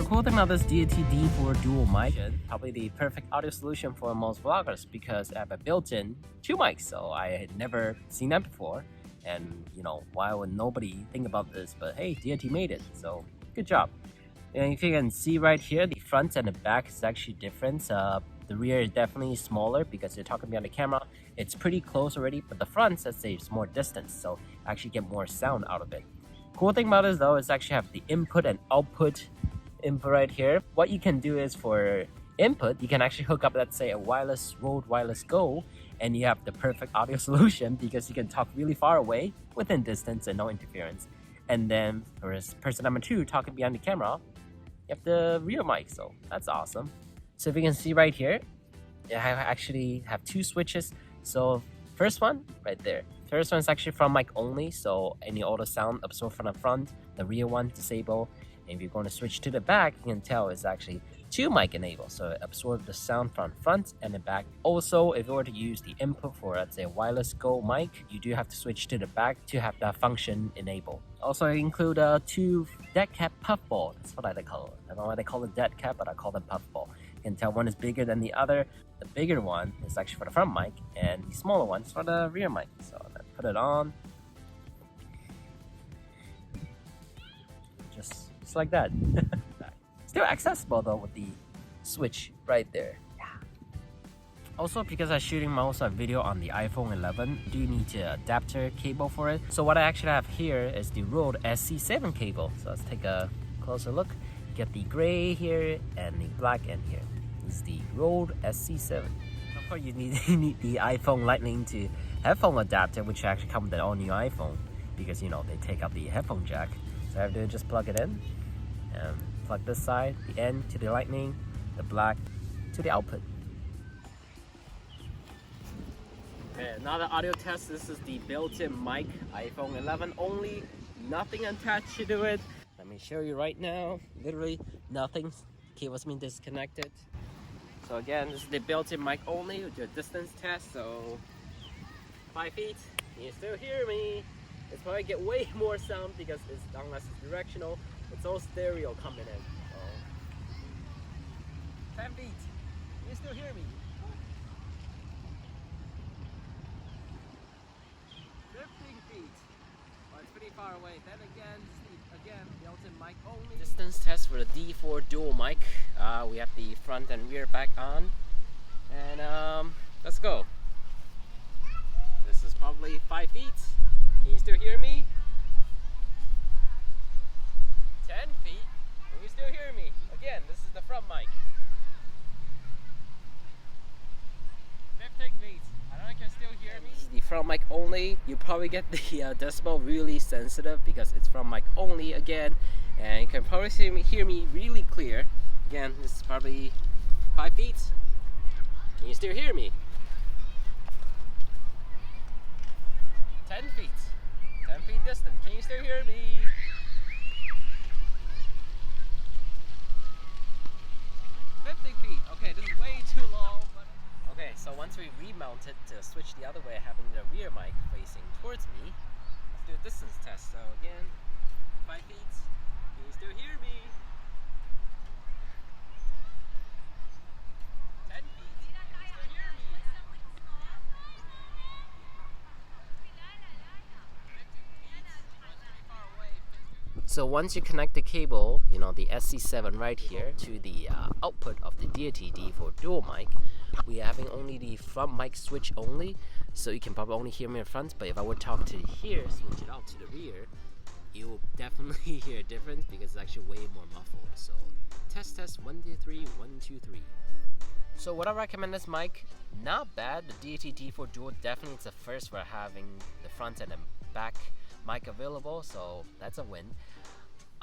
So cool thing about this Deity D4 Duo mic, probably the perfect audio solution for most vloggers because I have a built-in 2 mics, so I had never seen that before. And you know, why would nobody think about this? But hey, Deity made it, so good job. And if you can see right here, the front and the back is actually different. The rear is definitely smaller because you're talking behind the camera. It's pretty close already, but the front, let's say, it's more distance, so actually get more sound out of it. Cool thing about this though is actually have the input and output input right here. What you can do is for input, you can actually hook up, let's say, a wireless Rode Wireless Go, and you have the perfect audio solution because you can talk really far away within distance and no interference. And then for person number 2 talking behind the camera, you have the rear mic, so that's awesome. So if you can see right here, I actually have 2 switches. So first one right there. First one is actually front mic only, so any auto sound absorbed from the front. The rear one disable. And if you're going to switch to the back, you can tell it's actually 2 mic enabled, so it absorbs the sound from front and the back. Also, if you were to use the input for, let's say, a wireless Go mic, you do have to switch to the back to have that function enabled. Also, I include 2 dead cat puffball. That's what I call it. I don't know why they call it dead cat, but I call them puffball. You can tell one is bigger than the other. The bigger one is actually for the front mic, and the smaller one is for the rear mic. So let's put it on. Just like that. Still accessible though with the switch right there. Yeah. Also, because I'm shooting most of the video on the iPhone 11, do you need the adapter cable for it? So what I actually have here is the Rode SC7 cable. So let's take a closer look. You get the gray here and the black end here. This is the Rode SC7. Of course, you need the iPhone Lightning to headphone adapter, which actually comes with the all new iPhone because, you know, they take out the headphone jack. So I have to just plug it in and plug this side, the end to the Lightning, the black to the output. Okay, another audio test. This is the built-in mic, iPhone 11 only, nothing attached to it. Let me show you right now. Literally nothing. Cable's been disconnected. So again, this is the built-in mic only with your distance test. So 5 feet. Can you still hear me? It's probably get way more sound because it's, unless it's directional, it's all stereo coming in. So 10 feet. Can you still hear me? 15 feet. Well, it's pretty far away. Then again, built-in mic only. Distance test for the D4 Duo mic. We have the front and rear back on. And let's go. This is probably 5 feet. Can you still hear me? 10 feet. Can you still hear me? Again, this is the front mic. 15 feet. I don't know if you can still hear me. This is the front mic only. You probably get the decibel really sensitive because it's front mic only again. And you can probably hear me really clear. Again, this is probably 5 feet. Can you still hear me? 10 feet. 10 feet distant. Can you still hear me? 50 feet. Okay, this is way too low. But okay, so once we remount it to switch the other way, having the rear mic facing towards me, let's do a distance test. So again, 5 feet. Can you still hear me? 10 feet. Can you still hear me? So once you connect the cable, you know, the SC7 right here to the output of the Deity D4 Duo mic, we are having only the front mic switch only, so you can probably only hear me in front, but if I would talk to here, switch it out to the rear, you will definitely hear a difference because it's actually way more muffled. So test 1 2 3 1 2 3. So would I recommend this mic? Not bad. The Deity D4 Duo definitely is the first for having the front and the back mic available, so that's a win.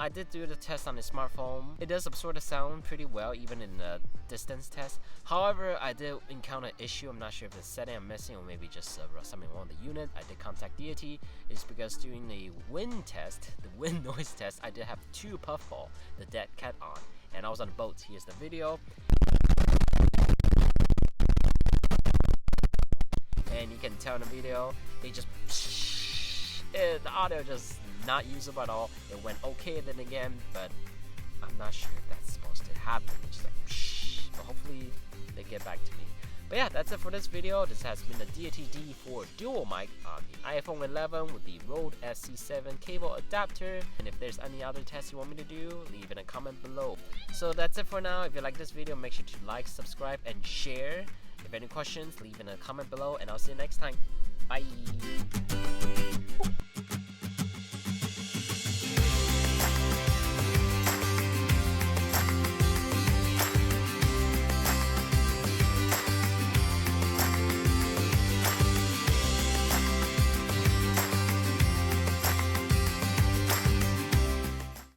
I did do the test on the smartphone. It does absorb the sound pretty well, even in the distance test. However, I did encounter an issue. I'm not sure if it's setting I'm missing or maybe just something wrong with the unit. I did contact Deity. It's because during the wind test, the wind noise test, I did have 2 puffball, the dead cat on, and I was on a boat. Here's the video. And you can tell in the video, they just the audio just not usable at all. It went okay then again, but I'm not sure if that's supposed to happen. It's just like, psh, but hopefully they get back to me. But yeah, that's it for this video. This has been the Deity D4 Duo mic on the iPhone 11 with the Rode SC7 cable adapter. And if there's any other tests you want me to do, leave in a comment below. So that's it for now. If you like this video, make sure to like, subscribe, and share. If any questions, leave in a comment below, and I'll see you next time. Bye!